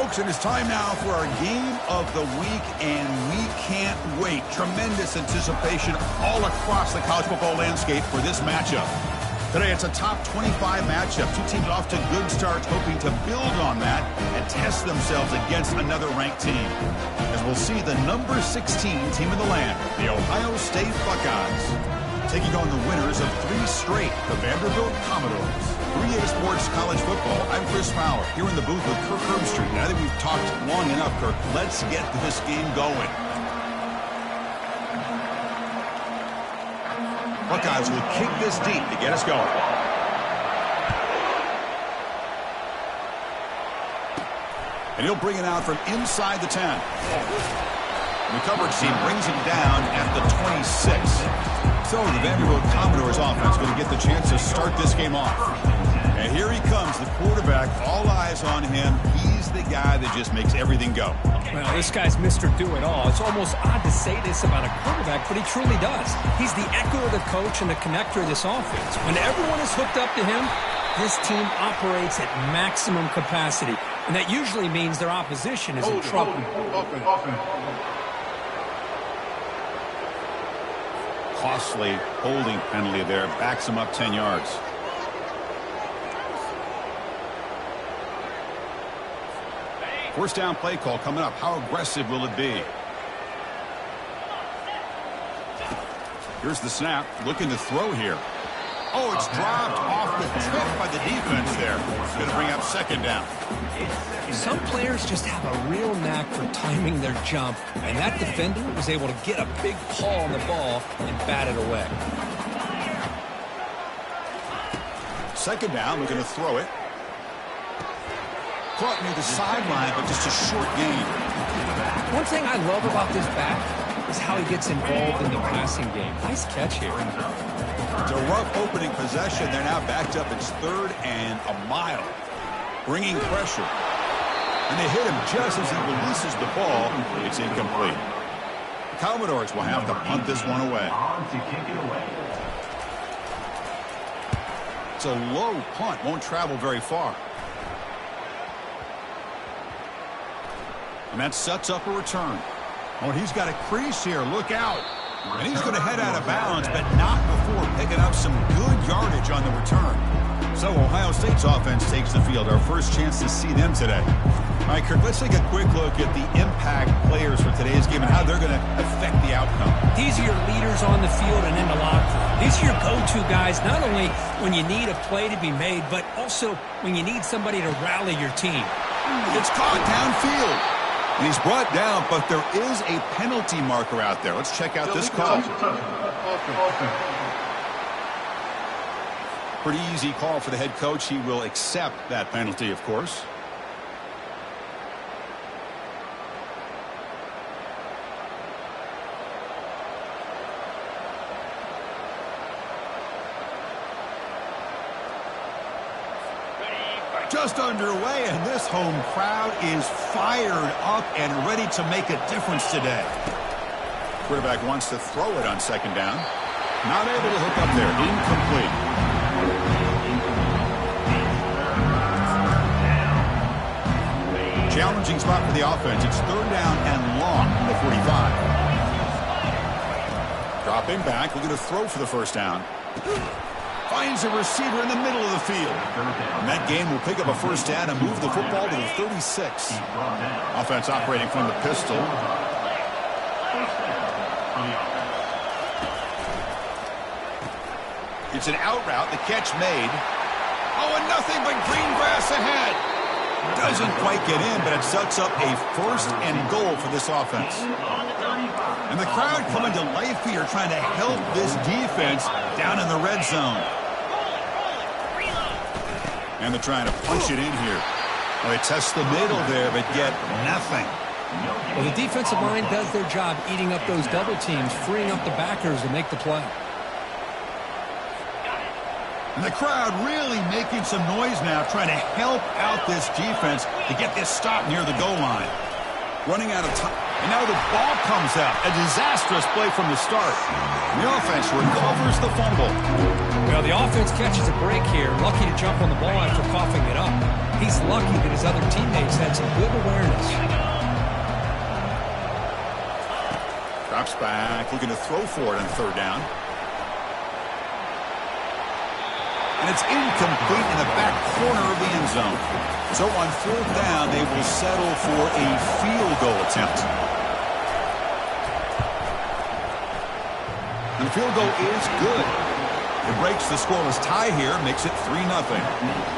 folks, it is time now for our game of the week, and we can't wait. Tremendous anticipation all across the college football landscape for this matchup. Today, it's a top 25 matchup. Two teams off to good starts, hoping to build on that and test themselves against another ranked team. As we'll see the number 16 team in the land, the Ohio State Buckeyes, taking on the winners of 3 straight, the Vanderbilt Commodores. 3A Sports College Football. I'm Chris Fowler, here in the booth with Kirk Herbstreit. Now that we've talked long enough, Kirk, let's get this game going. Buckeyes will kick this deep to get us going. And he'll bring it out from inside the 10. The coverage team brings it down at the 26. So the Vanderbilt Commodores offense going to get the chance to start this game off. And here he comes, the quarterback, all eyes on him. He's the guy that just makes everything go. Well, this guy's Mr. Do-It-All. It's almost odd to say this about a quarterback, but he truly does. He's the echo of the coach and the connector of this offense. When everyone is hooked up to him, this team operates at maximum capacity. And that usually means their opposition is in trouble. Costly holding penalty there. Backs him up 10 yards. First down play call coming up. How aggressive will it be? Here's the snap. Looking to throw here. Oh, it's dropped off the tip by the defense there. It's going to bring up second down. Some players just have a real knack for timing their jump, and that defender was able to get a big paw on the ball and bat it away. Second down, we're going to throw it. Caught near the sideline, but just a short gain. One thing I love about this back is how he gets involved in the passing game. Nice catch here. It's a rough opening possession. They're now backed up. It's 3rd and a mile. Bringing pressure. And they hit him just as he releases the ball. It's incomplete. The Commodores will have to punt this one away. It's a low punt. Won't travel very far. And that sets up a return. Oh, he's got a crease here. Look out. And he's going to head out of bounds, but not before picking up some good yardage on the return. So Ohio State's offense takes the field. Our first chance to see them today. All right, Kirk, let's take a quick look at the impact players for today's game and how they're going to affect the outcome. These are your leaders on the field and in the locker room. These are your go-to guys, not only when you need a play to be made, but also when you need somebody to rally your team. It's caught downfield. And he's brought down, but there is a penalty marker out there. Let's check out this call. Pretty easy call for the head coach. He will accept that penalty, of course. Just underway, and this home crowd is fired up and ready to make a difference today. Quarterback wants to throw it on second down. Not able to hook up there. Incomplete. Challenging spot for the offense. It's 3rd down and long from the 45. Dropping back, looking to throw for the first down. Finds a receiver in the middle of the field. And that game will pick up a first down and move the football to the 36. Offense operating from the pistol. It's an out route. The catch made. Oh, and nothing but green grass ahead. Doesn't quite get in, but it sets up a 1st and goal for this offense. And the crowd coming to life here, trying to help this defense down in the red zone. And they're trying to punch it in here. Well, they test the middle there, but get nothing. Well, the defensive line does their job eating up those double teams, freeing up the backers to make the play. And the crowd really making some noise now, trying to help out this defense to get this stop near the goal line. Running out of time. And now the ball comes out. A disastrous play from the start. The offense recovers the fumble. Well, the offense catches a break here. Lucky to jump on the ball after coughing it up. He's lucky that his other teammates had some good awareness. Drops back, looking to throw for it on third down. And it's incomplete in the back corner of the end zone. So on fourth down, they will settle for a field goal attempt. And the field goal is good. It breaks the scoreless tie here, makes it 3-0.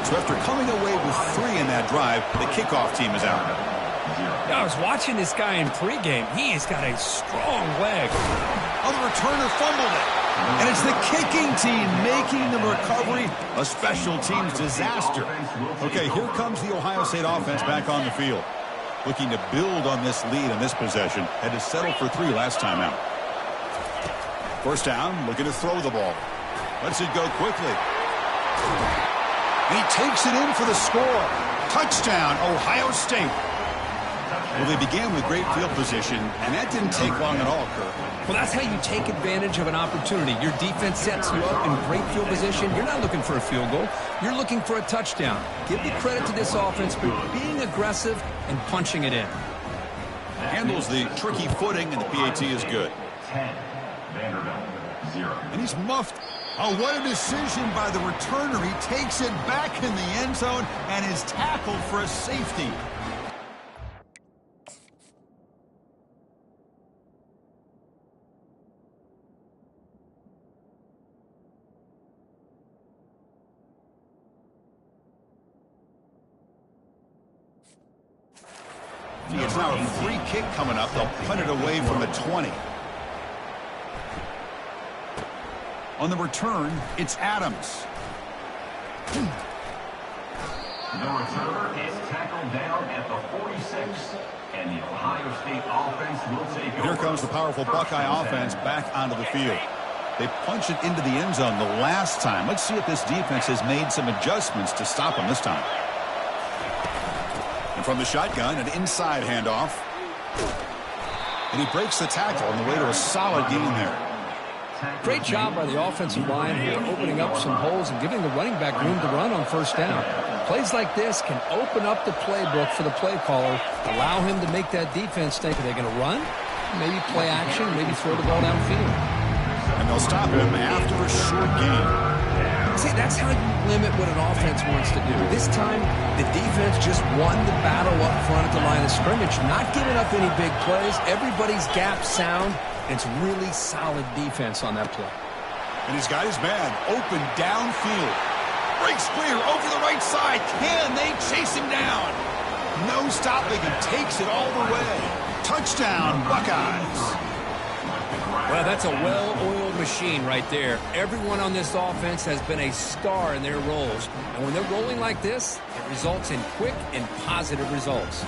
So after coming away with 3 in that drive, the kickoff team is out. I was watching this guy in pregame. He has got a strong leg. Oh, the returner fumbled it. And it's the kicking team making the recovery a special teams disaster. Okay, here comes the Ohio State offense back on the field. Looking to build on this lead in this possession. Had to settle for 3 last time out. First down, looking to throw the ball. Lets it go quickly. And he takes it in for the score. Touchdown, Ohio State. Well, they began with great field position, and that didn't take long at all, Kirk. Well, that's how you take advantage of an opportunity. Your defense sets you up in great field position. You're not looking for a field goal. You're looking for a touchdown. Give the credit to this offense for being aggressive and punching it in. Handles the tricky footing, and the PAT is good. 10, Vanderbilt, 0. And he's muffed. Oh, what a decision by the returner. He takes it back in the end zone and is tackled for a safety. It's now a free kick coming up. They'll punt it away from the 20. On the return, it's Adams. The returner is tackled down at the 46, and the Ohio State offense will take over. Here comes the powerful Buckeye offense back onto the field. They punch it into the end zone the last time. Let's see if this defense has made some adjustments to stop them this time. And from the shotgun, an inside handoff. And he breaks the tackle on the way to a solid gain there. Great job by the offensive line here, opening up some holes and giving the running back room to run on first down. Plays like this can open up the playbook for the play caller, allow him to make that defense think, are they going to run? Maybe play action, maybe throw the ball downfield. And they'll stop him after a short gain. See, that's how you limit what an offense wants to do. This time, the defense just won the battle up front at the line of scrimmage, not giving up any big plays. Everybody's gap sound. It's really solid defense on that play. And he's got his man open downfield. Breaks clear over the right side. Can they chase him down? No stopping him. Takes it all the way. Touchdown, Buckeyes. Well, that's a well-oiled machine right there. Everyone on this offense has been a star in their roles. And when they're rolling like this, it results in quick and positive results.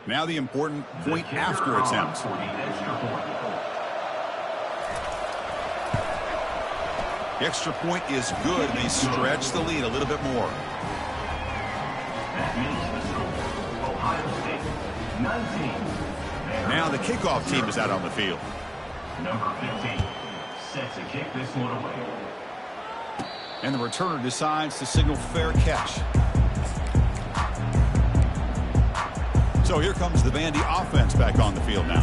Now the important point after attempt. The extra point is good. They stretch the lead a little bit more. That makes the score Ohio State 19. Now the kickoff team is out on the field. Number 15 sets to kick this one away. And the returner decides to signal fair catch. So here comes the Vandy offense back on the field now.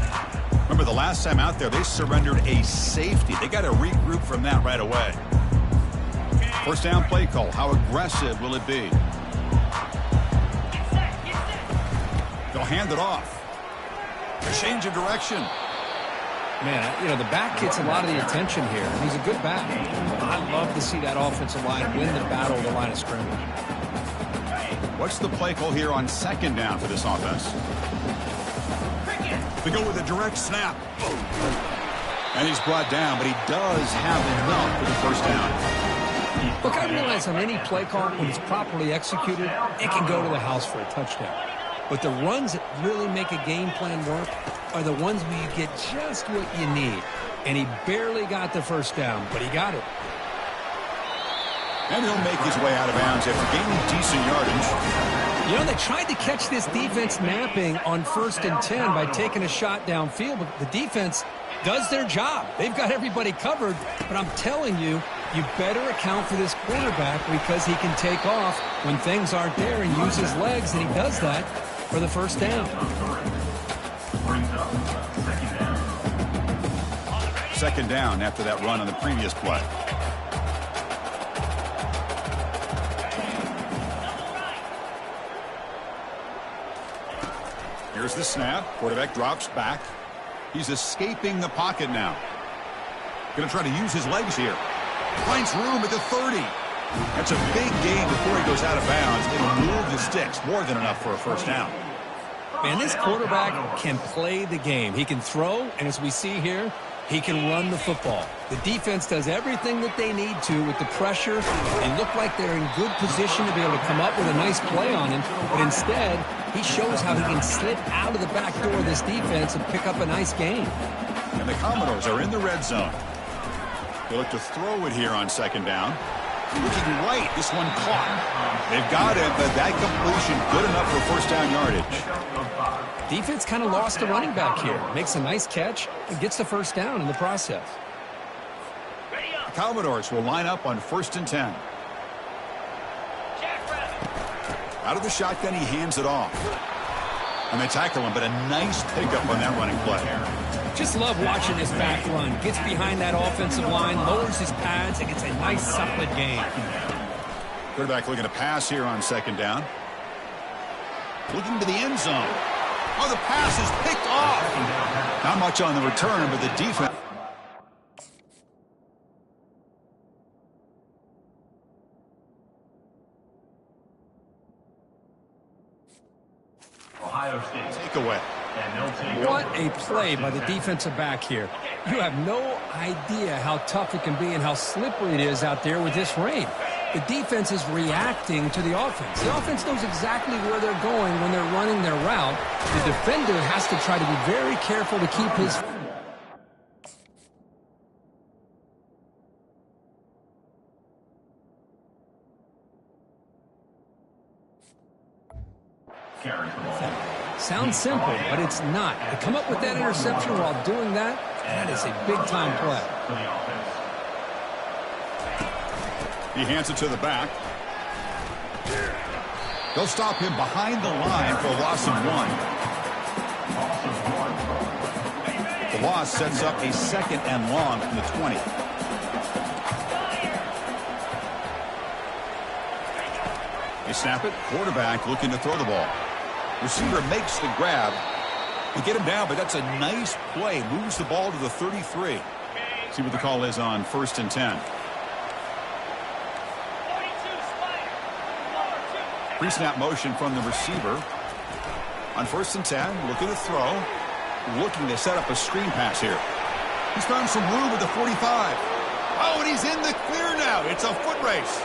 Remember the last time out there, they surrendered a safety. They got to regroup from that right away. First down play call. How aggressive will it be? They'll hand it off. A change of direction. Man, you know, the back gets a lot of the attention here. He's a good back. I'd love to see that offensive line win the battle of the line of scrimmage. What's the play call here on second down for this offense? We go with a direct snap. And he's brought down, but he does have enough for the first down. Look, I realize on any play call, when it's properly executed, it can go to the house for a touchdown. But the runs that really make a game plan work are the ones where you get just what you need. And he barely got the first down, but he got it. And he'll make his way out of bounds after gaining decent yardage. You know, they tried to catch this defense napping on 1st and 10 by taking a shot downfield, but the defense does their job. They've got everybody covered, but I'm telling you, you better account for this quarterback because he can take off when things aren't there and use his legs, and he does that for the first down. Second down after that run on the previous play. Here's the snap. Quarterback drops back. He's escaping the pocket now. Going to try to use his legs here. Finds room at the 30. That's a big gain before he goes out of bounds. It'll move the sticks. More than enough for a first down. Man, this quarterback can play the game. He can throw, and as we see here, he can run the football. The defense does everything that they need to with the pressure. They look like they're in good position to be able to come up with a nice play on him, but instead, he shows how he can slip out of the back door of this defense and pick up a nice gain. And the Commodores are in the red zone. They look to throw it here on second down. Looking right, this one caught. They've got it, but that completion good enough for first down yardage. Defense kind of lost the running back here. Makes a nice catch and gets the first down in the process. The Commodores will line up on 1st and 10. Out of the shotgun, he hands it off. And they tackle him, but a nice pickup on that running play. Just love watching this back run. Gets behind that offensive line, lowers his pads, and gets a nice solid gain. Quarterback looking to pass here on second down. Looking to the end zone. Oh, the pass is picked off. Not much on the return, but the defense. Ohio State. Takeaway. What a play by the defensive back here. You have no idea how tough it can be and how slippery it is out there with this rain. The defense is reacting to the offense. The offense knows exactly where they're going when they're running their route. The defender has to try to be very careful to keep his... Sounds simple, but it's not. To come up with that interception while doing that, that is a big-time play. He hands it to the back. They'll stop him behind the line for a loss of 1. The loss sets up a 2nd and long from the 20. They snap it. Quarterback looking to throw the ball. Receiver makes the grab. They get him down, but that's a nice play. Moves the ball to the 33. See what the call is on 1st and 10. Pre-snap motion from the receiver. On 1st and 10, looking to throw. Looking to set up a screen pass here. He's found some room at the 45. Oh, and he's in the clear now. It's a foot race.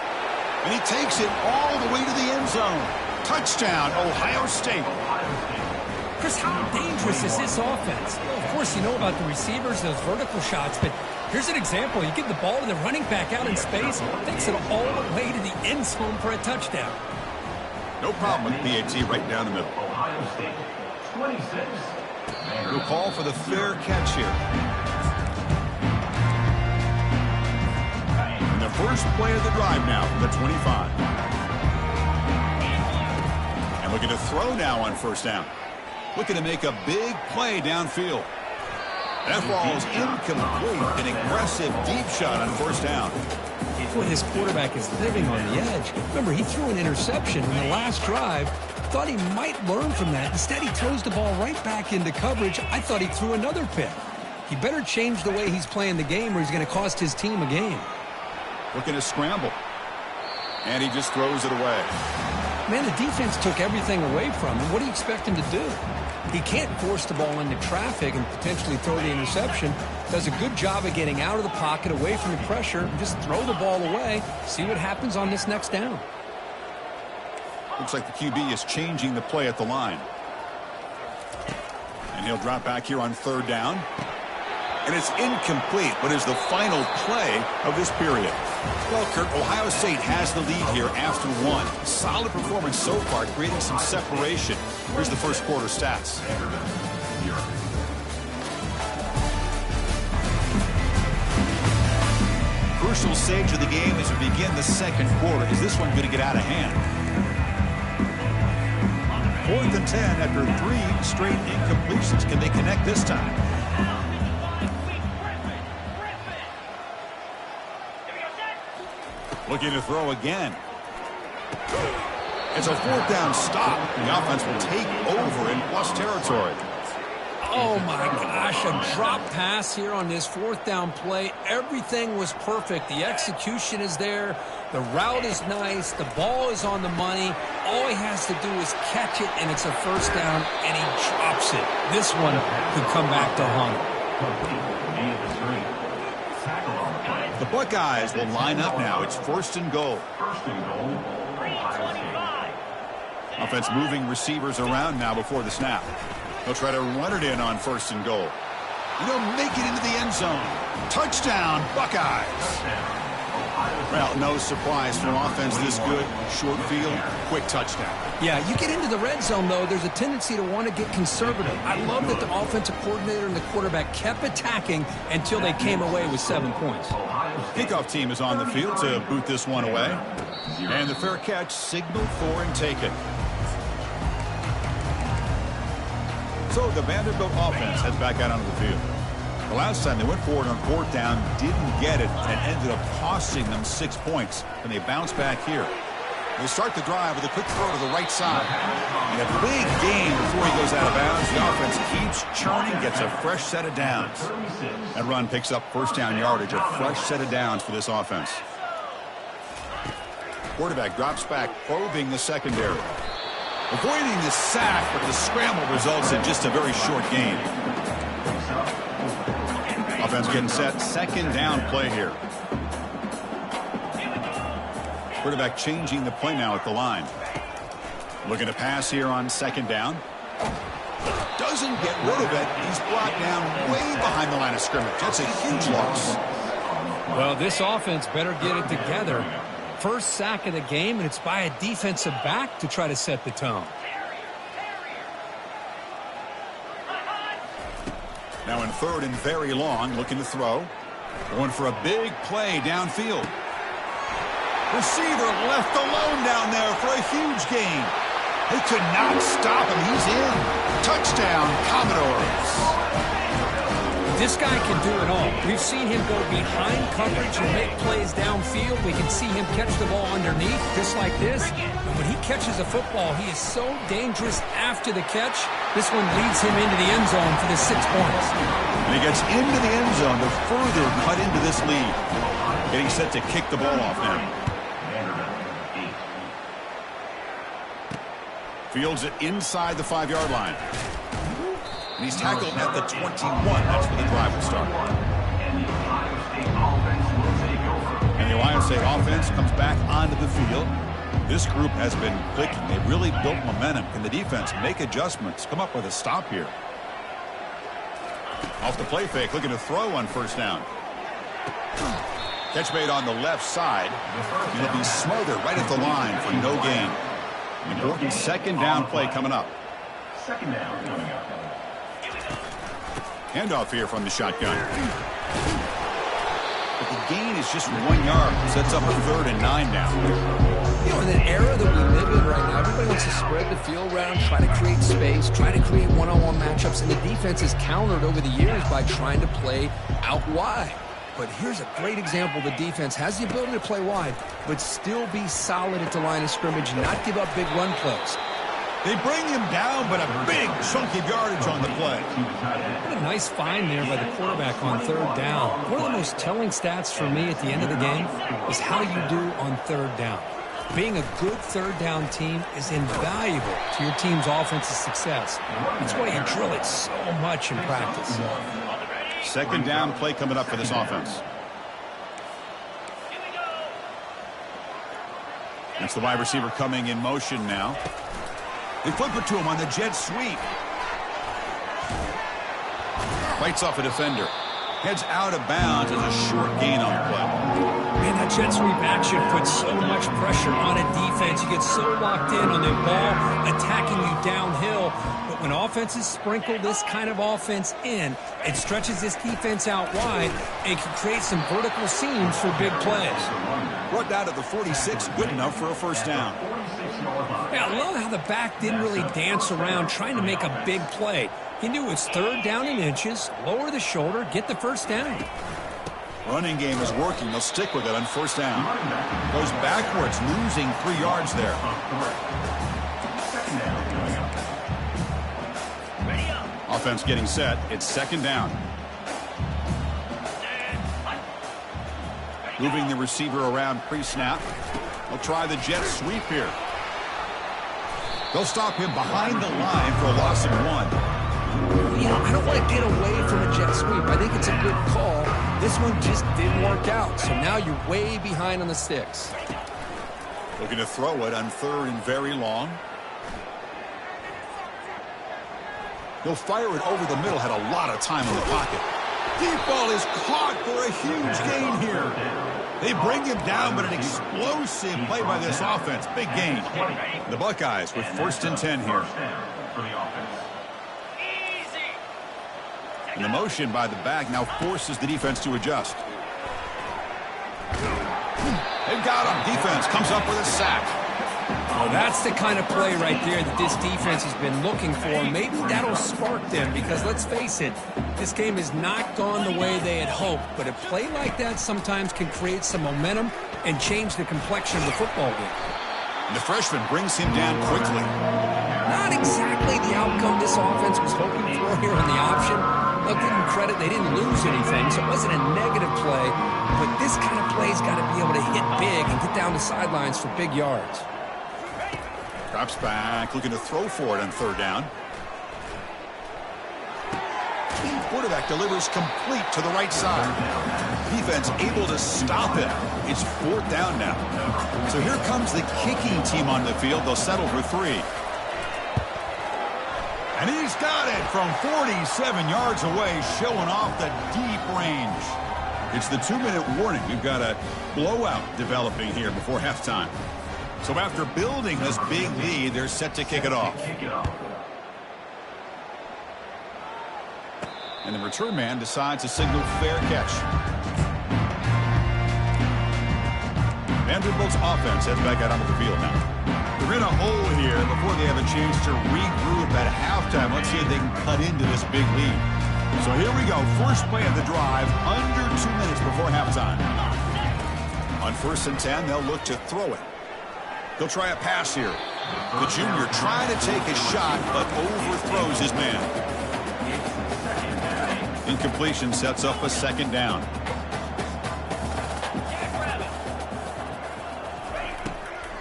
And he takes it all the way to the end zone. Touchdown, Ohio State. Chris, how dangerous is this offense? Well, of course, you know about the receivers, those vertical shots, but here's an example. You give the ball to the running back out in space, takes it all the way to the end zone for a touchdown. No problem with PAT right down the middle. Ohio State, 26. We'll call for the fair catch here. And the first play of the drive now from the 25. And looking to throw now on 1st down. Looking to make a big play downfield. That ball is incomplete. An aggressive deep shot on 1st down. Boy, this quarterback is living on the edge. Remember, he threw an interception in the last drive. Thought he might learn from that. Instead, he throws the ball right back into coverage. I thought he threw another pick. He better change the way he's playing the game or he's going to cost his team a game. Looking to scramble. And he just throws it away. Man, the defense took everything away from him. What do you expect him to do? He can't force the ball into traffic and potentially throw the interception. Does a good job of getting out of the pocket, away from the pressure, and just throw the ball away. See what happens on this next down. Looks like the QB is changing the play at the line. And he'll drop back here on third down. And it's incomplete, but is the final play of this period. Well, Kurt, Ohio State has the lead here after one. Solid performance so far, creating some separation. Here's the first quarter stats. Crucial stage of the game as we begin the second quarter. Is this one going to get out of hand? 4th and 10 after 3 straight incompletions. Can they connect this time? Looking to throw again. It's a 4th down stop. The offense will take over in plus territory. Oh, my gosh, a drop pass here on this 4th down play. Everything was perfect. The execution is there. The route is nice. The ball is on the money. All he has to do is catch it, and it's a 1st down, and he drops it. This one could come back to haunt him. The Buckeyes will line up now. It's 1st and goal. Offense moving receivers around now before the snap. They'll try to run it in on 1st and goal. They'll make it into the end zone. Touchdown, Buckeyes. Well, no surprise for an offense this good. Short field, quick touchdown. Yeah, you get into the red zone, though, there's a tendency to want to get conservative. I love that the offensive coordinator and the quarterback kept attacking until they came away with 7 points. Kickoff team is on the field to boot this one away. And the fair catch signaled for and taken. So the Vanderbilt offense heads back out onto the field. The last time they went forward on 4th down, didn't get it, and ended up costing them 6 points. And they bounce back here. They start the drive with a quick throw to the right side. And a big gain before he goes out of bounds. The offense keeps churning, gets a fresh set of downs. That run picks up 1st down yardage, a fresh set of downs for this offense. Quarterback drops back, probing the secondary. Avoiding the sack, but the scramble results in just a very short gain. Offense getting set. 2nd down play here. Quarterback changing the play now at the line. Looking to pass here on 2nd down. Doesn't get rid of it. He's brought down way behind the line of scrimmage. That's a huge loss. Well, this offense better get it together. First sack of the game, and it's by a defensive back to try to set the tone. Now in 3rd and very long, looking to throw. Going for a big play downfield. Receiver left alone down there for a huge gain. They could not stop him. He's in. Touchdown, Commodores. This guy can do it all. We've seen him go behind coverage and make plays downfield. We can see him catch the ball underneath, just like this. And when he catches a football, he is so dangerous after the catch. This one leads him into the end zone for the 6 points. And he gets into the end zone to further cut into this lead. Getting set to kick the ball off now. Fields it inside the 5-yard line. And he's tackled at the 21. That's where the drive will start. And the Ohio State offense comes back onto the field. This group has been clicking. They really built momentum. Can the defense make adjustments? Come up with a stop here. Off the play fake, looking to throw on 1st down. Catch made on the left side. It'll be smothered right at the line for no gain. Important 2nd down play coming up. 2nd down coming up. Handoff here from the shotgun. But the gain is just 1 yard. Sets up a 3rd and 9 now. You know, in an era that we live in right now, everybody wants to spread the field around, try to create space, try to create one-on-one matchups, and the defense is countered over the years by trying to play out wide. But here's a great example. The defense has the ability to play wide, but still be solid at the line of scrimmage, not give up big run plays. They bring him down, but a big chunk of yardage on the play. What a nice find there by the quarterback on 3rd down. One of the most telling stats for me at the end of the game is how you do on 3rd down. Being a good 3rd down team is invaluable to your team's offensive success. That's why you drill it so much in practice. 2nd down play coming up for this offense. It's the wide receiver coming in motion now. They flip it to him on the jet sweep. Fights off a defender. Heads out of bounds as a short gain on the play. Man, that jet sweep action puts so much pressure on a defense. You get so locked in on the ball attacking you downhill. But when offenses sprinkle this kind of offense in, it stretches this defense out wide and can create some vertical seams for big plays. Brought down to the 46, good enough for a first down. Yeah, I love how the back didn't really dance around trying to make a big play. He knew it's third down in inches, lower the shoulder, get the first down. Running game is working. They'll stick with it on first down. Goes backwards, losing 3 yards there. Offense getting set. It's second down. Moving the receiver around pre-snap. They'll try the jet sweep here. They'll stop him behind the line for a loss of 1. Yeah, I don't want to get away from a jet sweep. I think it's a good call. This one just didn't work out, so now you're way behind on the sticks. Looking to throw it on third and very long. He'll fire it over the middle, had a lot of time in the pocket. Deep ball is caught for a huge gain here. They bring him down, but an explosive play by this offense. Big gain. The Buckeyes with first and 10 here. And the motion by the back now forces the defense to adjust. They've got him. Defense comes up with a sack. Well, that's the kind of play right there that this defense has been looking for. Maybe that'll spark them because, let's face it, this game has not gone the way they had hoped. But a play like that sometimes can create some momentum and change the complexion of the football game. And the freshman brings him down quickly. Not exactly the outcome this offense was hoping for here on the option. I'll give them credit, they didn't lose anything, so it wasn't a negative play. But this kind of play's got to be able to hit big and get down the sidelines for big yards. Drops back, looking to throw for it on third down. Quarterback delivers complete to the right side. Defense able to stop it. It's fourth down now. So here comes the kicking team on the field. They'll settle for 3. And he's got it from 47 yards away, showing off the deep range. It's the 2-minute warning. We've got a blowout developing here before halftime. So after building this big lead, they're set to kick it off. And the return man decides to signal fair catch. Vanderbilt's offense heads back out onto the field now. They're in a hole here before they have a chance to regroup at halftime. Let's see if they can cut into this big lead. So here we go. First play of the drive, under 2 minutes before halftime. On first and 10, they'll look to throw it. They'll try a pass here. The junior trying to take a shot, but overthrows his man. Incompletion sets up a second down.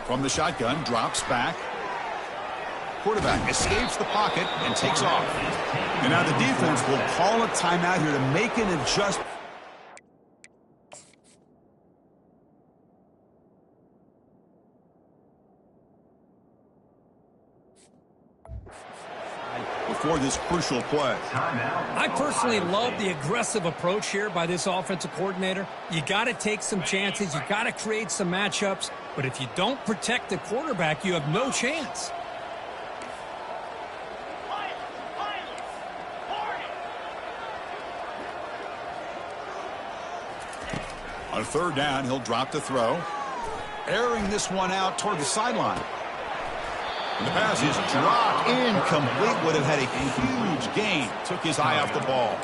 From the shotgun, drops back. Quarterback escapes the pocket and takes off. And now the defense will call a timeout here to make an adjustment. Before this crucial play. I personally love the aggressive approach here by this offensive coordinator. You got to take some chances. You got to create some matchups. But if you don't protect the quarterback, you have no chance. On third down, he'll drop the throw. Airing this one out toward the sideline. And the pass is dropped incomplete. Would have had a huge gain. Took his eye off the ball.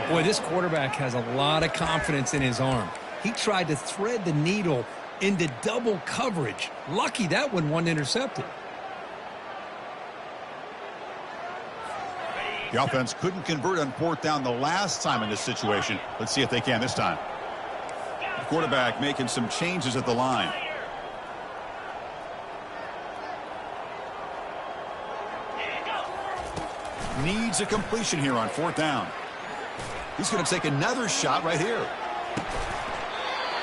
Boy, this quarterback has a lot of confidence in his arm. He tried to thread the needle into double coverage. Lucky that one wasn't intercepted. The offense couldn't convert on fourth down the last time in this situation. Let's see if they can this time. The quarterback making some changes at the line. Needs a completion here on fourth down. He's going to take another shot right here.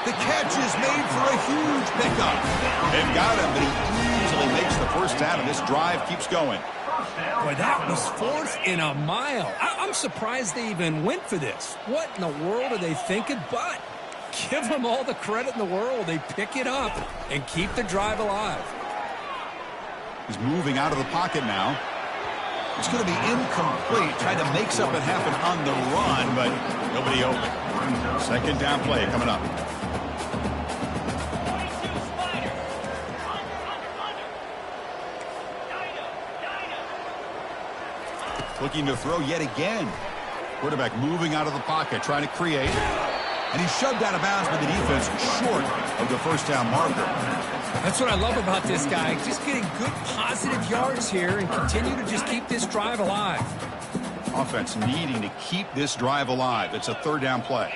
The catch is made for a huge pickup. They've got him, but he easily makes the first down, and this drive keeps going. Boy, that was 4th and a mile. I'm surprised they even went for this. What in the world are they thinking? But give them all the credit in the world. They pick it up and keep the drive alive. He's moving out of the pocket now. It's going to be incomplete. Tried to make something happen on the run, but nobody open. Second down play coming up. Looking to throw yet again. Quarterback moving out of the pocket, trying to create. And he's shoved out of bounds by the defense, short of the first down marker. That's what I love about this guy. Just getting good positive yards here and continue to just keep this drive alive. Offense needing to keep this drive alive. It's a third down play.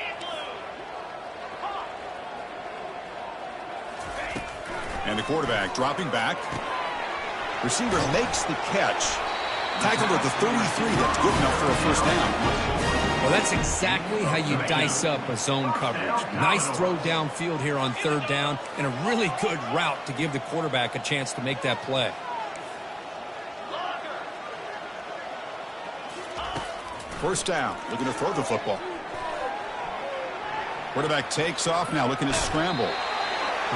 And the quarterback dropping back. Receiver makes the catch. Tackled at the 33. That's good enough for a first down. Well, that's exactly how you dice up a zone coverage. Nice throw downfield here on third down, and a really good route to give the quarterback a chance to make that play. First down, looking to throw the football. Quarterback takes off now, looking to scramble.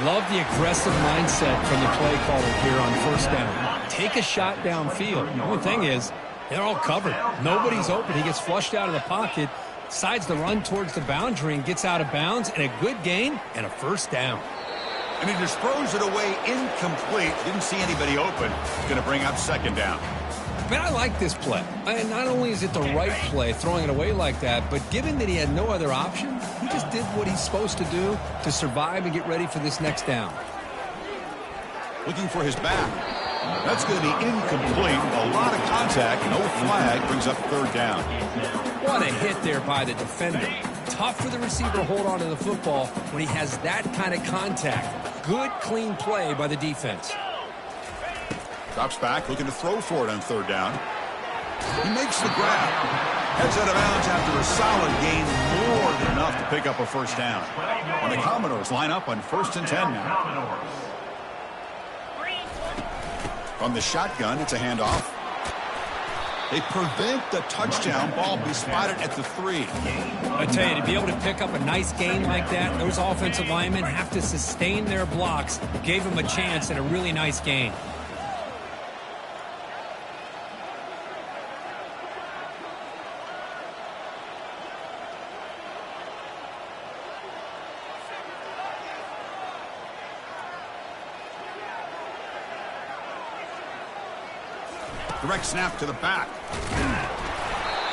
Love the aggressive mindset from the play caller here on first down. Take a shot downfield. The only thing is, they're all covered. Nobody's open. He gets flushed out of the pocket, decides to run towards the boundary and gets out of bounds, and a good gain and a first down. And he just throws it away incomplete. Didn't see anybody open. Going to bring up second down. But I like this play. And not only is it the right play, throwing it away like that, but given that he had no other option, he just did what he's supposed to do to survive and get ready for this next down. Looking for his back. That's going to be incomplete. A lot of contact. No flag. Brings up third down. What a hit there by the defender. Tough for the receiver to hold on to the football when he has that kind of contact. Good, clean play by the defense. Drops back, looking to throw for it on third down. He makes the grab. Heads out of bounds after a solid gain, more than enough to pick up a first down. And the Commodores line up on 1st and 10 now. From the shotgun, it's a handoff. They prevent the touchdown. Ball be spotted at the 3. I tell you, to be able to pick up a nice gain like that, those offensive linemen have to sustain their blocks. Gave them a chance and a really nice gain. Direct snap to the back.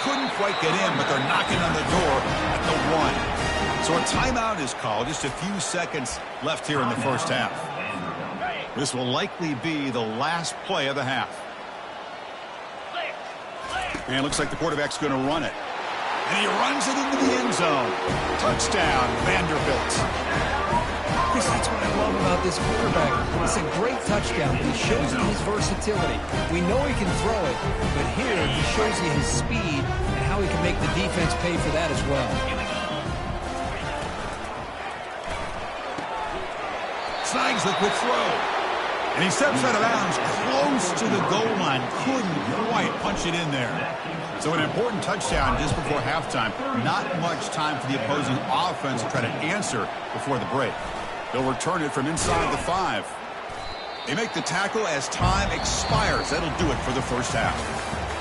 Couldn't quite get in, but they're knocking on the door at the 1. So a timeout is called. Just a few seconds left here in the first half. This will likely be the last play of the half. And it looks like the quarterback's going to run it. And he runs it into the end zone. Touchdown, Vanderbilt. Chris, that's what I love about this quarterback. It's a great touchdown. He shows you his versatility. We know he can throw it, but here he shows you his speed and how he can make the defense pay for that as well. Snags the quick throw. And he steps out of bounds close to the goal line. Couldn't quite punch it in there. So an important touchdown just before halftime. Not much time for the opposing offense to try to answer before the break. They'll return it from inside the 5. They make the tackle as time expires. That'll do it for the first half.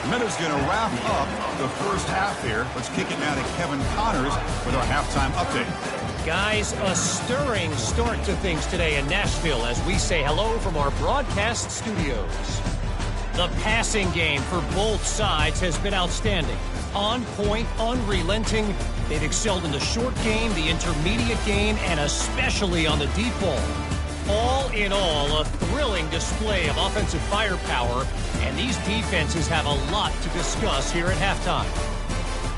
And that is going to wrap up the first half here. Let's kick it now to Kevin Connors with our halftime update. Guys, a stirring start to things today in Nashville as we say hello from our broadcast studios. The passing game for both sides has been outstanding. On point, unrelenting. They've excelled in the short game, the intermediate game, and especially on the deep ball. All in all, a thrilling display of offensive firepower, and these defenses have a lot to discuss here at halftime.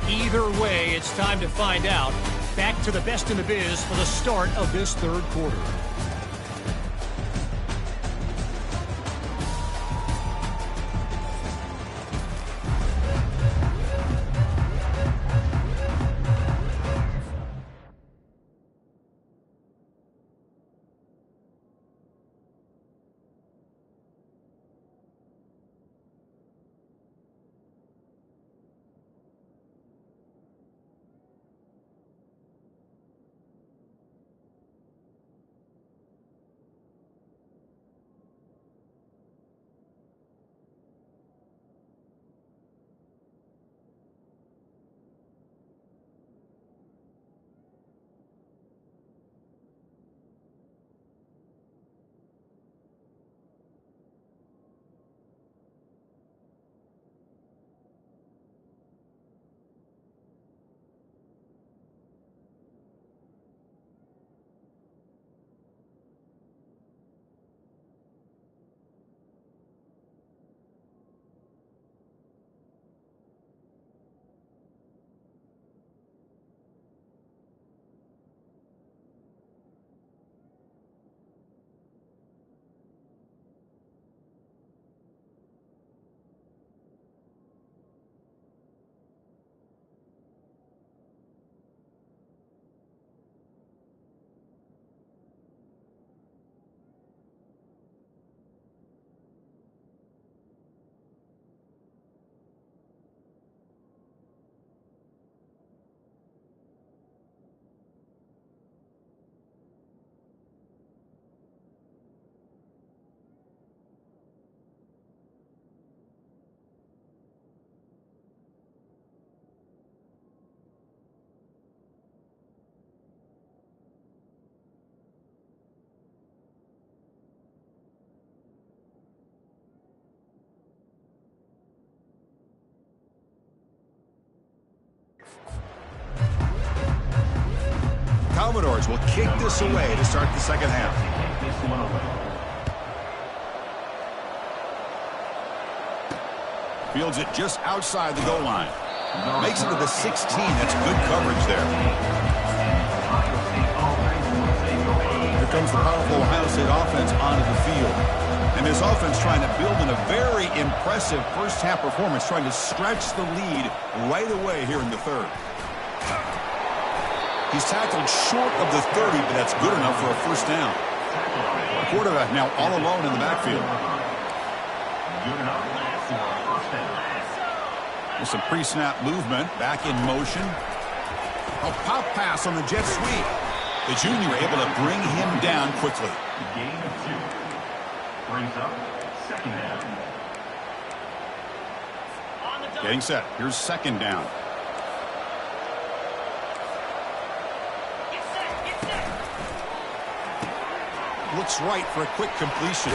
Either way, it's time to find out. Back to the best in the biz for the start of this third quarter. Commodores will kick this away to start the second half. Fields it just outside the goal line. Makes it to the 16. That's good coverage there. Here comes the powerful Ohio State offense onto the field. And this offense trying to build in a very impressive first-half performance, trying to stretch the lead right away here in the third. He's tackled short of the 30, but that's good enough for a first down. The quarterback now all alone in the backfield. With some pre-snap movement, back in motion. A pop pass on the jet sweep. The junior able to bring him down quickly. Gain of 2. Brings up second down. Getting set. Here's second down. Looks right for a quick completion.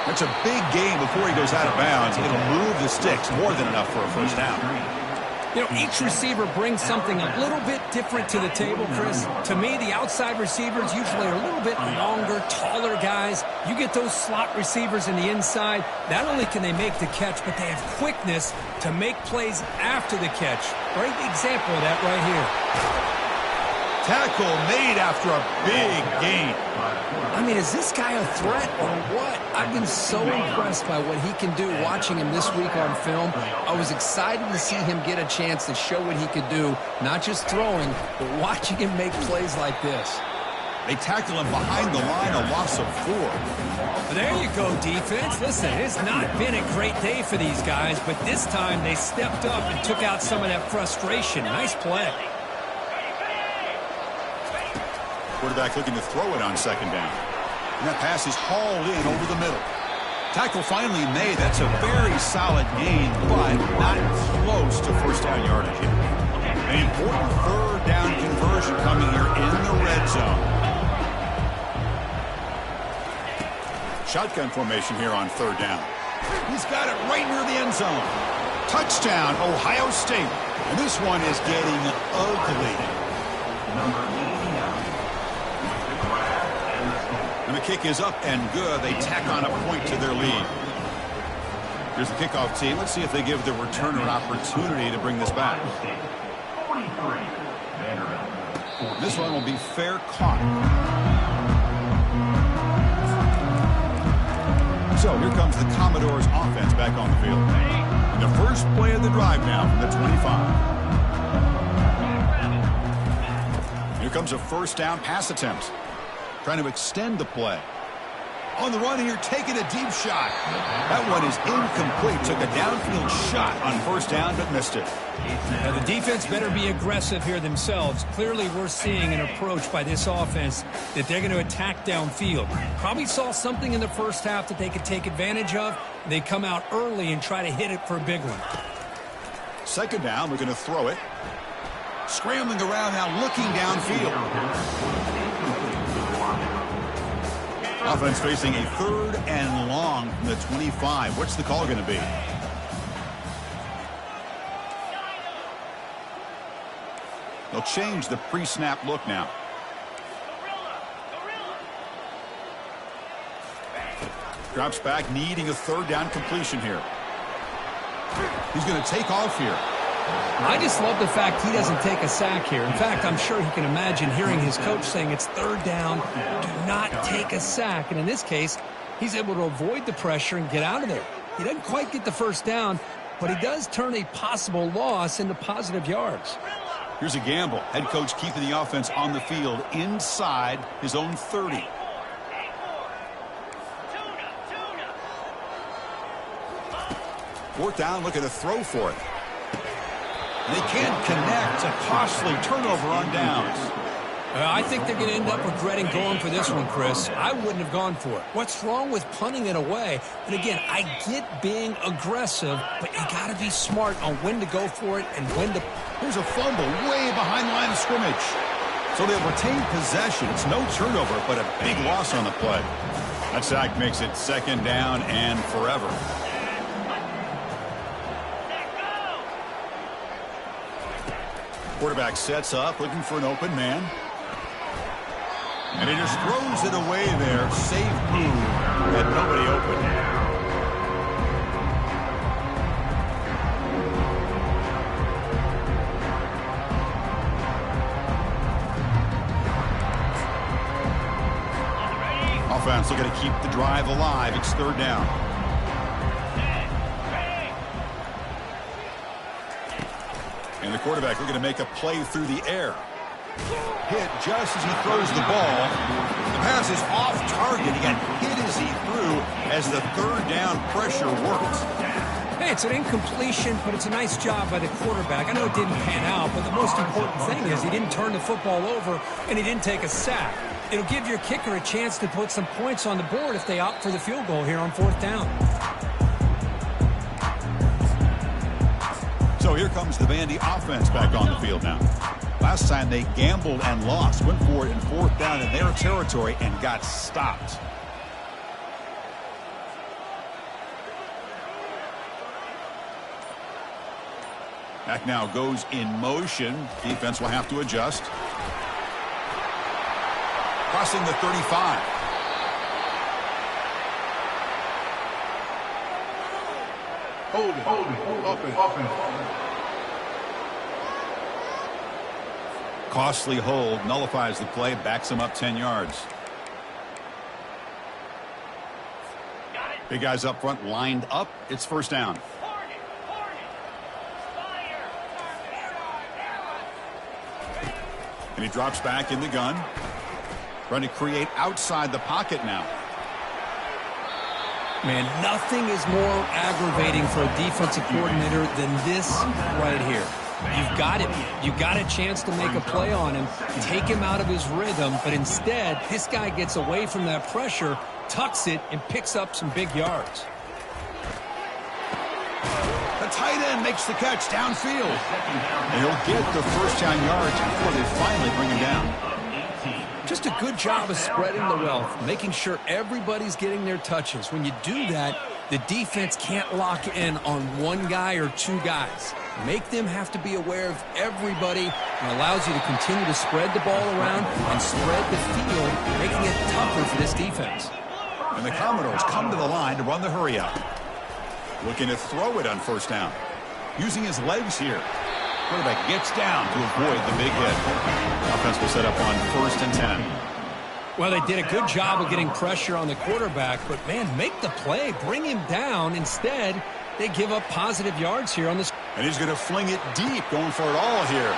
That's a big gain before he goes out of bounds. It'll move the sticks more than enough for a first down. You know, each receiver brings something a little bit different to the table, Chris. To me, the outside receivers usually are a little bit longer, taller guys. You get those slot receivers in the inside, not only can they make the catch, but they have quickness to make plays after the catch. Great example of that right here. Tackle made after a big gain. I mean, is this guy a threat or what? I've been so impressed by what he can do watching him this week on film. I was excited to see him get a chance to show what he could do, not just throwing, but watching him make plays like this. They tackle him behind the line, a loss of 4. There you go, defense. Listen, it's not been a great day for these guys, but this time they stepped up and took out some of that frustration. Nice play. Quarterback looking to throw it on second down. And that pass is hauled in over the middle. Tackle finally made. That's a very solid gain, but not close to first down yardage. An important third down conversion coming here in the red zone. Shotgun formation here on third down. He's got it right near the end zone. Touchdown, Ohio State. And this one is getting ugly. Number 89. And the kick is up and good. They tack on a point to their lead. Here's the kickoff team. Let's see if they give the returner an opportunity to bring this back. 43. This one will be fair caught. So here comes the Commodores offense back on the field. And the first play of the drive now from the 25. Here comes a first down pass attempt. Trying to extend the play. On the run here, taking a deep shot. That one is incomplete. Took a downfield shot on first down, but missed it. Now, the defense better be aggressive here themselves. Clearly, we're seeing an approach by this offense that they're going to attack downfield. Probably saw something in the first half that they could take advantage of. They come out early and try to hit it for a big one. Second down, we're going to throw it. Scrambling around now, looking downfield. Offense facing a third and long from the 25. What's the call going to be? They'll change the pre-snap look now. Drops back, needing a third down completion here. He's going to take off here. I just love the fact he doesn't take a sack here. In fact, I'm sure he can imagine hearing his coach saying it's third down, do not take a sack. And in this case, he's able to avoid the pressure and get out of there. He doesn't quite get the first down, but he does turn a possible loss into positive yards. Here's a gamble. Head coach keeping the offense on the field inside his own 30. Fourth down, looking to throw for it. They can't connect. A costly turnover on downs. I think they're going to end up regretting going for this one, Chris. I wouldn't have gone for it. What's wrong with punting it away? And again, I get being aggressive, but you got to be smart on when to go for it and when to... Here's a fumble way behind the line of scrimmage. So they'll retain possession. It's no turnover, but a big loss on the play. That sack makes it second down and forever. Quarterback sets up, looking for an open man. And he just throws it away there. Safe move. Had nobody open. Offense looking to keep the drive alive. It's third down. And the quarterback looking to make a play through the air. Hit just as he throws the ball. The pass is off target. He got hit as he threw as the third down pressure works. Hey, it's an incompletion, but it's a nice job by the quarterback. I know it didn't pan out, but the most important thing is he didn't turn the football over and he didn't take a sack. It'll give your kicker a chance to put some points on the board if they opt for the field goal here on fourth down. So here comes the Vandy offense back on the field now. Last time they gambled and lost, went for it in fourth down in their territory and got stopped. Back now goes in motion. Defense will have to adjust. Crossing the 35. Hold it. Open. Costly hold, nullifies the play, backs him up 10 yards. Big guys up front lined up. It's first down. And he drops back in the gun. Trying to create outside the pocket now. Man, nothing is more aggravating for a defensive coordinator than this right here. You've got him. You got a chance to make a play on him, take him out of his rhythm, but instead, this guy gets away from that pressure, tucks it, and picks up some big yards. The tight end makes the catch downfield. And he'll get the first down yards before they finally bring him down. Just a good job of spreading the wealth, making sure everybody's getting their touches. When you do that, the defense can't lock in on one guy or two guys. Make them have to be aware of everybody, and allows you to continue to spread the ball around and spread the field, making it tougher for this defense. And the Commodores come to the line to run the hurry up. Looking to throw it on first down. Using his legs here. Quarterback gets down to avoid the big hit. Offense will set up on 1st and 10. Well, they did a good job of getting pressure on the quarterback, but, man, make the play. Bring him down. Instead, they give up positive yards here on this. And he's going to fling it deep, going for it all here.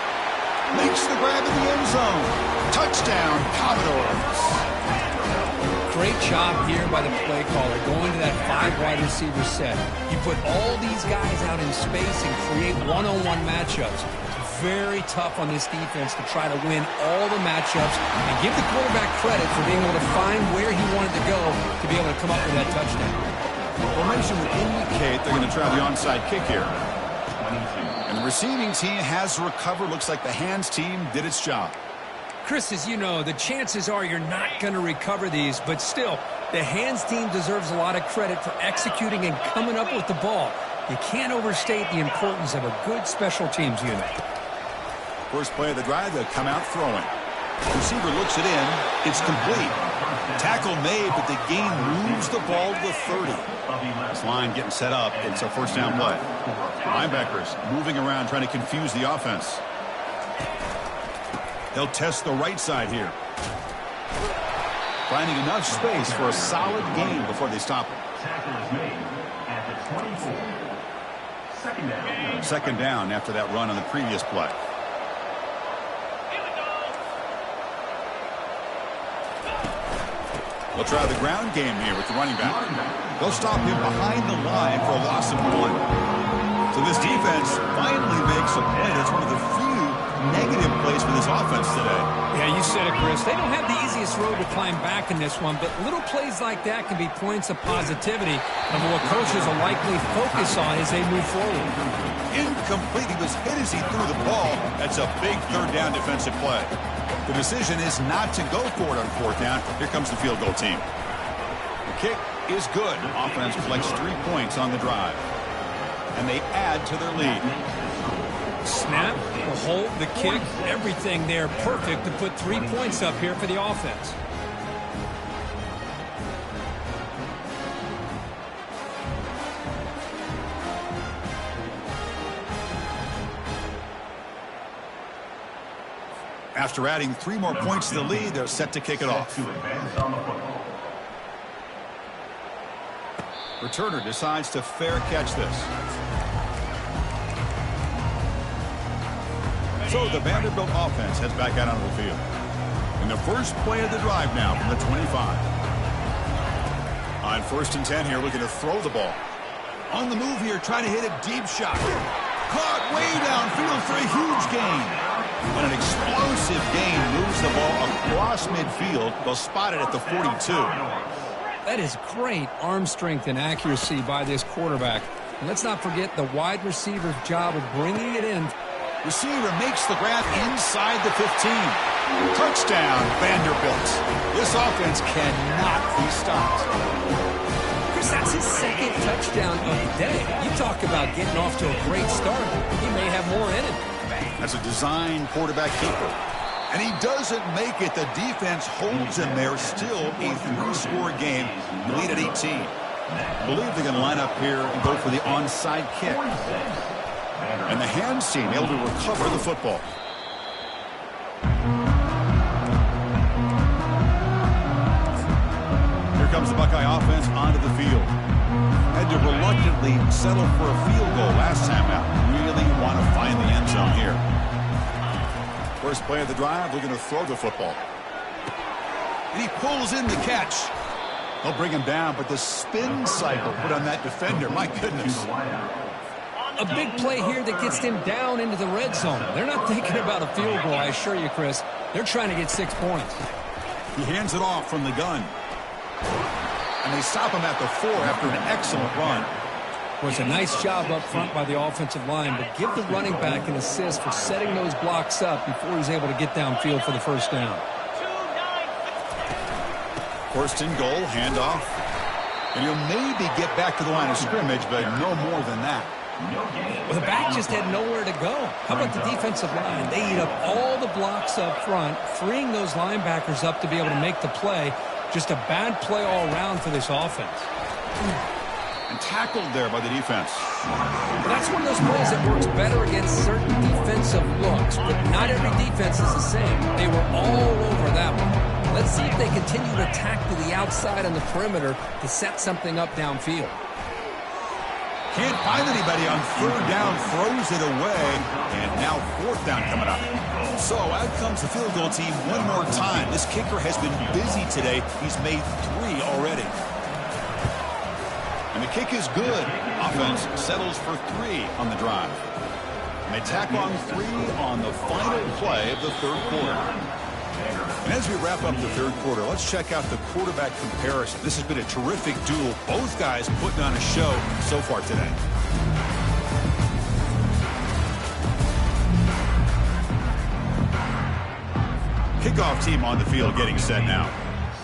Makes the grab in the end zone. Touchdown, Commodores. Great job here by the play caller, going to that 5 wide receiver set. You put all these guys out in space and create one-on-one matchups. Very tough on this defense to try to win all the matchups and give the quarterback credit for being able to find where he wanted to go to be able to come up with that touchdown. Formation would indicate they're going to try the onside kick here. And the receiving team has recovered. Looks like the hands team did its job. Chris, as you know, the chances are you're not going to recover these, but still, the hands team deserves a lot of credit for executing and coming up with the ball. You can't overstate the importance of a good special teams unit. First play of the drive, they'll come out throwing. Receiver looks it in. It's complete. Tackle made, but the gain moves the ball to the 30. This line getting set up. It's a first down play. Linebackers moving around, trying to confuse the offense. They'll test the right side here. Finding enough space for a solid gain before they stop it. Tackle is made at the 24. Second down. Second down after that run on the previous play. They'll try the ground game here with the running back. They'll stop him behind the line for a loss of 1. So this defense finally makes a play. That's one of the few negative plays for this offense today. Yeah, you said it, Chris. They don't have the easiest road to climb back in this one, but little plays like that can be points of positivity of what coaches will likely focus on as they move forward. Incomplete. He was hit as he threw the ball. That's a big third down defensive play. The decision is not to go for it on fourth down. Here comes the field goal team. The kick is good. Offense collects 3 points on the drive. And they add to their lead. Snap, the hold, the kick, everything there perfect to put 3 points up here for the offense. After adding 3 more points to the lead, they're set to kick it off. Returner decides to fair catch this. So the Vanderbilt offense heads back out onto the field. In the first play of the drive now from the 25. On 1st and 10 here, looking to throw the ball. On the move here, trying to hit a deep shot. Caught way downfield for a huge gain. And an explosive gain moves the ball across midfield. They'll spot it at the 42. That is great arm strength and accuracy by this quarterback. And let's not forget the wide receiver's job of bringing it in. Receiver makes the grab inside the 15. Touchdown, Vanderbilt. This offense cannot be stopped. Chris, that's his second touchdown of the day. You talk about getting off to a great start. He may have more in him. As a design quarterback keeper. And he doesn't make it. The defense holds him there. Still a 3-score game. You lead at 18. I believe they're going to line up here and go for the onside kick. And the hands team able to recover the football. Here comes the Buckeye offense onto the field. Had to reluctantly settle for a field goal last time out. Really want to find the end zone here. First play of the drive, they're going to throw the football. And he pulls in the catch. They'll bring him down, but the spin cycle put on that defender, my goodness. A big play here that gets them down into the red zone. They're not thinking about a field goal, I assure you, Chris. They're trying to get 6 points. He hands it off from the gun. And they stop him at the 4 after an excellent run. It was a nice job up front by the offensive line, but give the running back an assist for setting those blocks up before he's able to get downfield for the first down. 1st and goal, handoff. And he'll maybe get back to the line of scrimmage, but no more than that. Well, the back just had nowhere to go. How about the defensive line? They eat up all the blocks up front, freeing those linebackers up to be able to make the play. Just a bad play all around for this offense. And tackled there by the defense. That's one of those plays that works better against certain defensive looks, but not every defense is the same. They were all over that one. Let's see if they continue to attack to the outside on the perimeter to set something up downfield. Can't find anybody on 3rd down, throws it away, and now 4th down coming up. So out comes the field goal team one more time. This kicker has been busy today. He's made 3 already. And the kick is good. Offense settles for 3 on the drive. And they tack on 3 on the final play of the 3rd quarter. And as we wrap up the 3rd quarter, let's check out the quarterback comparison. This has been a terrific duel. Both guys putting on a show so far today. Kickoff team on the field getting set now.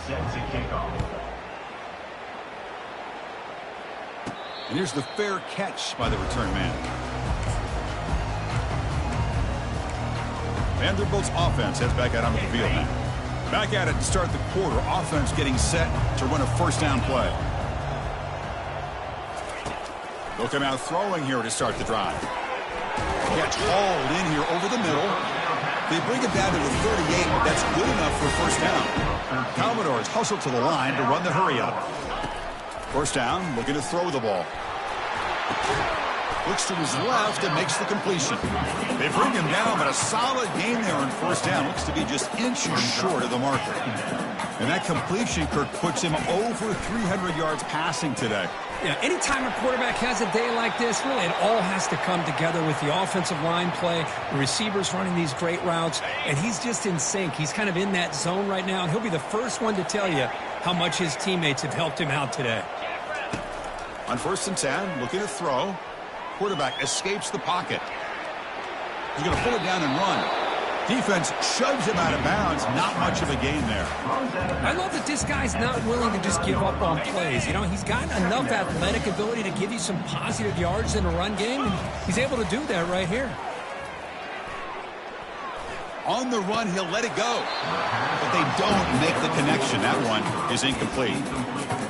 Set to kick off. And here's the fair catch by the return man. Vanderbilt's offense heads back out onto the field now. Back at it to start the quarter. Offense getting set to run a 1st down play. They'll come out throwing here to start the drive. Catch hauled in here over the middle. They bring it down to the 38. That's good enough for 1st down. Commodores hustle to the line to run the hurry up. 1st down, looking to throw the ball. Looks to his left and makes the completion. They bring him down, but a solid gain there on 1st down. Looks to be just inches short of the marker. And that completion, Kirk, puts him over 300 yards passing today. Yeah, anytime a quarterback has a day like this, really it all has to come together with the offensive line play, the receivers running these great routes, and he's just in sync. He's kind of in that zone right now, and he'll be the first one to tell you how much his teammates have helped him out today. On 1st and 10, looking to throw. Quarterback escapes the pocket. He's going to pull it down and run. Defense shoves him out of bounds. Not much of a gain there. I love that this guy's not willing to just give up on plays. You know, he's got enough athletic ability to give you some positive yards in a run game, and he's able to do that right here. On the run, he'll let it go. But they don't make the connection. That one is incomplete.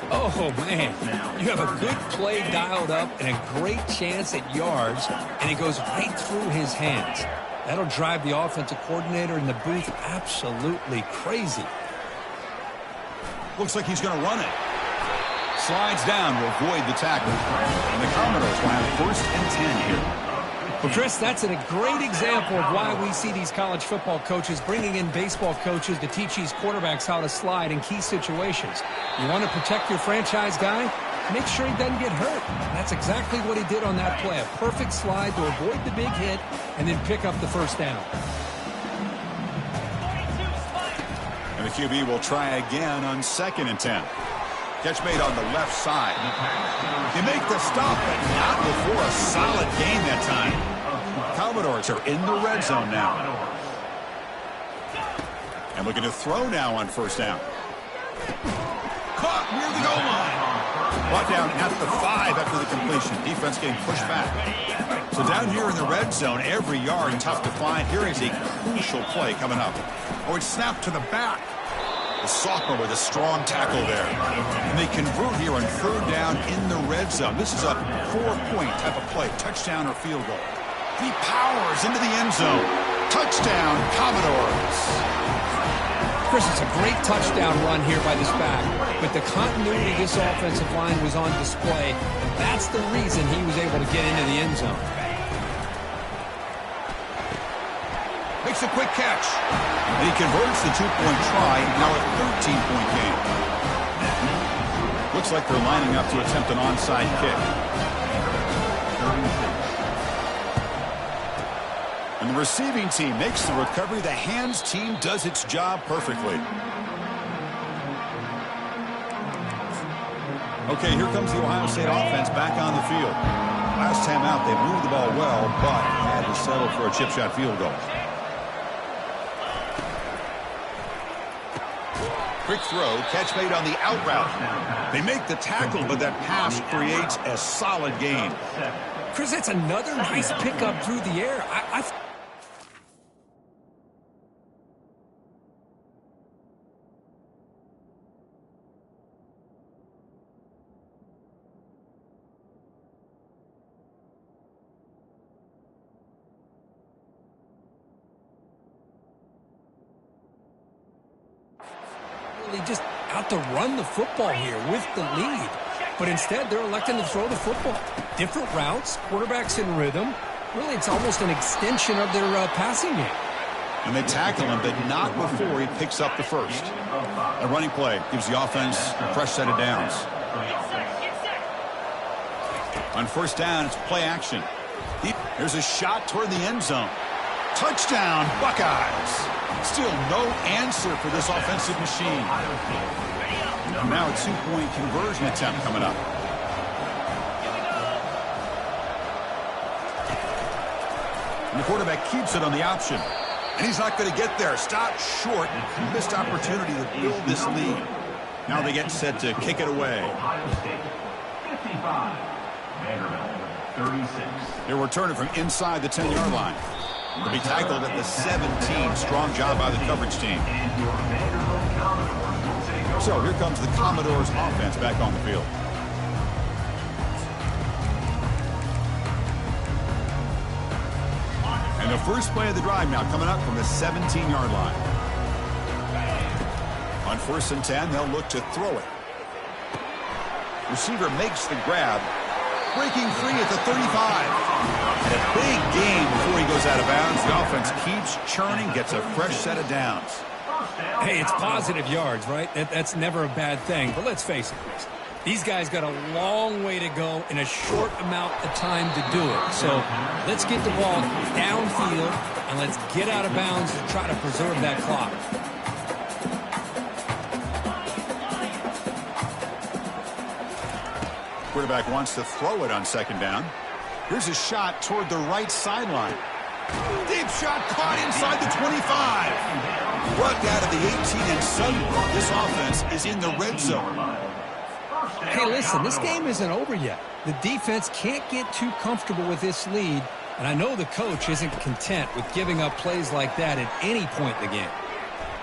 Oh, man. You have a good play dialed up and a great chance at yards, and it goes right through his hands. That'll drive the offensive coordinator in the booth absolutely crazy. Looks like he's going to run it. Slides down to avoid the tackle. And the Commodores will have 1st and 10 here. Well, Chris, that's a great example of why we see these college football coaches bringing in baseball coaches to teach these quarterbacks how to slide in key situations. You want to protect your franchise guy? Make sure he doesn't get hurt. That's exactly what he did on that play. A perfect slide to avoid the big hit and then pick up the 1st down. And the QB will try again on 2nd and 10. Catch made on the left side. They make the stop, but not before a solid gain that time. Commodores are in the red zone now. And looking to throw now on 1st down. Caught near the goal line. Brought down at the 5 after the completion. Defense getting pushed back. So down here in the red zone, every yard tough to find. Here is a crucial play coming up. Oh, it's snapped to the back. The sophomore with a strong tackle there. And they convert here on 3rd down in the red zone. This is a 4-point type of play. Touchdown or field goal. He powers into the end zone. Touchdown, Commodores. Chris, it's a great touchdown run here by this back, but the continuity of this offensive line was on display, and that's the reason he was able to get into the end zone. Makes a quick catch. And he converts the 2-point try, now a 13-point game. Looks like they're lining up to attempt an onside kick. And the receiving team makes the recovery. The hands team does its job perfectly. Okay, here comes the Ohio State offense back on the field. Last time out, they moved the ball well, but had to settle for a chip shot field goal. Quick throw, catch made on the out route. They make the tackle, but that pass creates a solid gain. Chris, that's another nice pickup through the air. Just out to run the football here with the lead. But instead, they're electing to throw the football. Different routes, quarterbacks in rhythm. Really, it's almost an extension of their passing game. And they tackle him, but not before he picks up the 1st. A running play gives the offense a fresh set of downs. On 1st down, it's play action. Here's a shot toward the end zone. Touchdown, Buckeyes. Still no answer for this offensive machine. Now a 2-point conversion attempt coming up. And the quarterback keeps it on the option. And he's not going to get there. Stopped short. Missed opportunity to build this lead. Now they get set to kick it away. 55. Vanderbilt, 36. They'll return it from inside the 10-yard line. To be tackled at the 17. Strong job by the coverage team. So here comes the Commodores offense back on the field. And the first play of the drive now coming up from the 17-yard line. On 1st and 10, they'll look to throw it. Receiver makes the grab. Breaking free at the 35. And a big gain before he goes out of bounds. The offense keeps churning, gets a fresh set of downs. Hey, it's positive yards, right? That's never a bad thing. But let's face it, Chris. These guys got a long way to go in a short amount of time to do it. So let's get the ball downfield and let's get out of bounds and try to preserve that clock. Quarterback wants to throw it on 2nd down. Here's a shot toward the right sideline. Deep shot caught inside the 25. Brought down to the 18, and suddenly this offense is in the red zone. Hey, listen, this game isn't over yet. The defense can't get too comfortable with this lead, And I know the coach isn't content with giving up plays like that at any point in the game.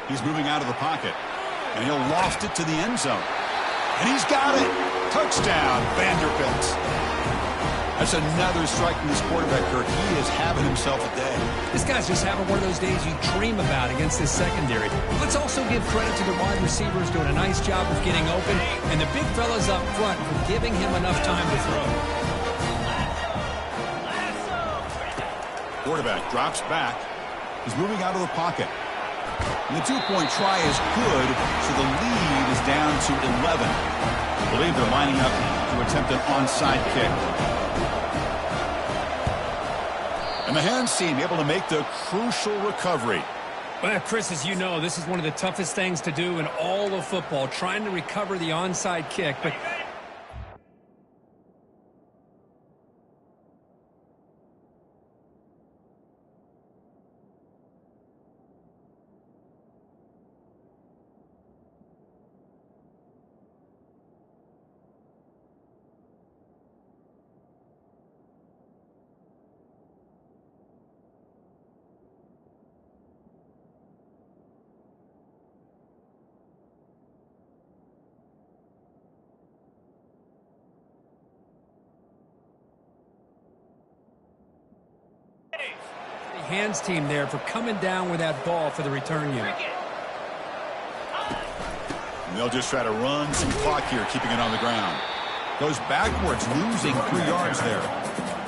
He's moving out of the pocket, and he'll loft it to the end zone. And he's got it. Touchdown, Vanderbilt. That's another strike from this quarterback, Kirk. He is having himself a day. This guy's just having one of those days you dream about against this secondary. Let's also give credit to the wide receivers doing a nice job of getting open, and the big fellas up front for giving him enough time to throw. Quarterback drops back. He's moving out of the pocket. And the two-point try is good, so the lead is down to 11. I believe they're lining up to attempt an onside kick. And the hands team able to make the crucial recovery. Well, Chris, as you know, this is one of the toughest things to do in all of football, trying to recover the onside kick. But hands team there for coming down with that ball for the return unit. And they'll just try to run some clock here, keeping it on the ground. Goes backwards, losing 3 yards there.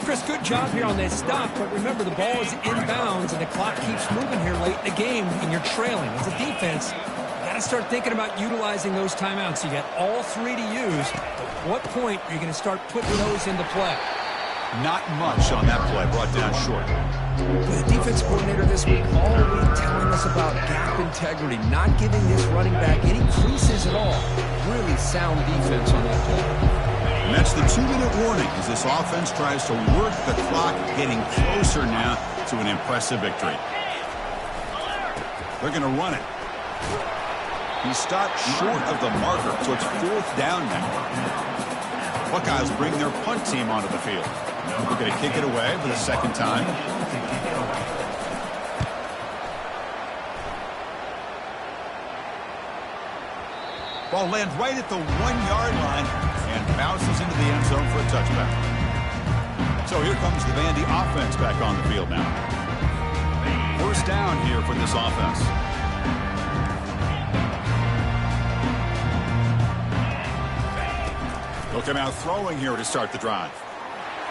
Chris, good job here on that stop, but remember the ball is inbounds and the clock keeps moving here late in the game and you're trailing. As a defense, you got to start thinking about utilizing those timeouts. You got all 3 to use. At what point are you going to start putting those into play? Not much on that play, brought down short. The defense coordinator this week all week telling us about gap integrity, not giving this running back any creases at all. Really sound defense on that play. And that's the 2-minute warning as this offense tries to work the clock, getting closer now to an impressive victory. They're going to run it. He stopped short of the marker, so it's 4th down now. Buckeyes bring their punt team onto the field. We're going to kick it away for the 2nd time. Ball lands right at the 1-yard line and bounces into the end zone for a touchback. So here comes the Vandy offense back on the field now. 1st down here for this offense. They'll come out throwing here to start the drive.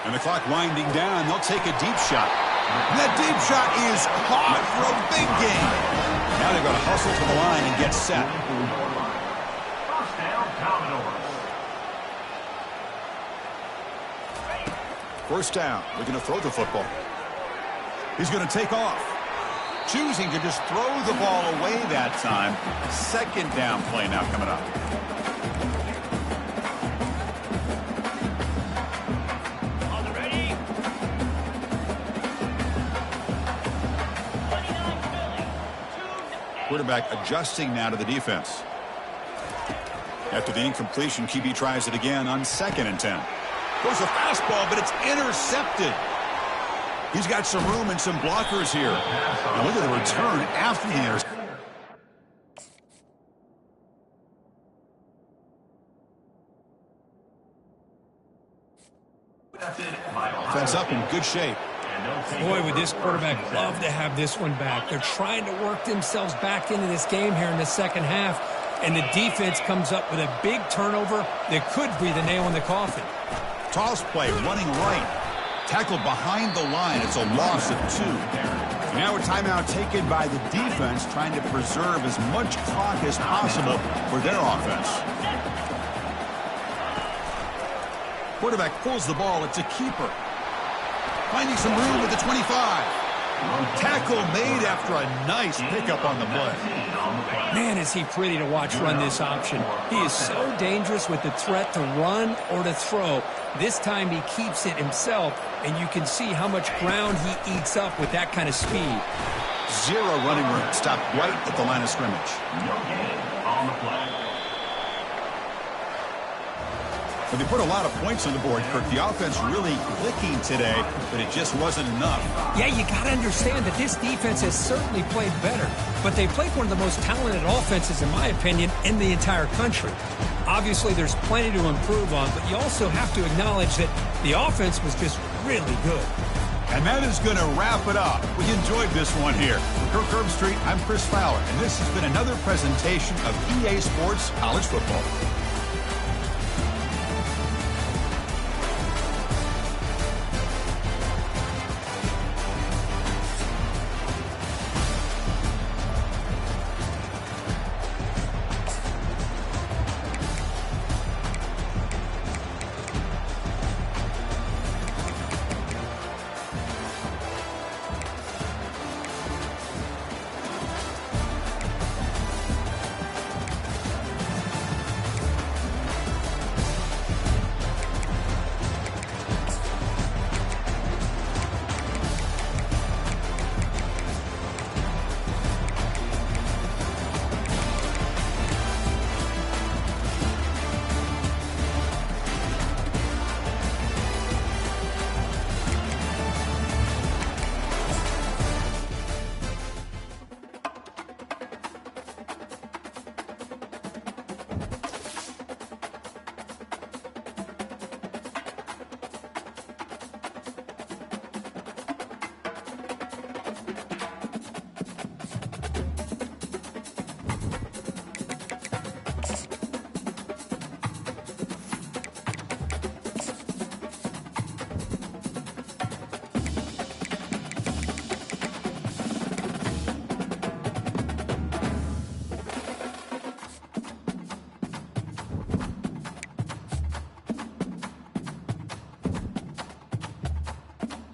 And the clock winding down, they'll take a deep shot. And that deep shot is caught for a big gain. Now they're going to hustle to the line and get set. 1st down, Commodores. 1st down. They're going to throw the football. He's going to take off. Choosing to just throw the ball away that time. 2nd down play now coming up. Quarterback adjusting now to the defense. After the incompletion, QB tries it again on 2nd and 10. Goes a fastball, but it's intercepted. He's got some room and some blockers here. Now look at the return after the interception. Offense up in good shape. Boy, would this quarterback love to have this one back. They're trying to work themselves back into this game here in the 2nd half, and the defense comes up with a big turnover that could be the nail in the coffin. Toss play, running right. Tackled behind the line. It's a loss of 2. Now a timeout taken by the defense, trying to preserve as much clock as possible for their offense. Quarterback pulls the ball. It's a keeper. Finding some room with the 25. Tackle made after a nice pickup on the play. Man, is he pretty to watch run this option. He is so dangerous with the threat to run or to throw. This time he keeps it himself, and you can see how much ground he eats up with that kind of speed. 0 running room. Stopped right at the line of scrimmage. No gain on the play. Well, they put a lot of points on the board, Kirk. The offense really clicking today, but it just wasn't enough. Yeah, you got to understand that this defense has certainly played better, but they played one of the most talented offenses, in my opinion, in the entire country. Obviously, there's plenty to improve on, but you also have to acknowledge that the offense was just really good. And that is going to wrap it up. We enjoyed this one here. For Kirk Herbstreit, I'm Chris Fowler, and this has been another presentation of EA Sports College Football.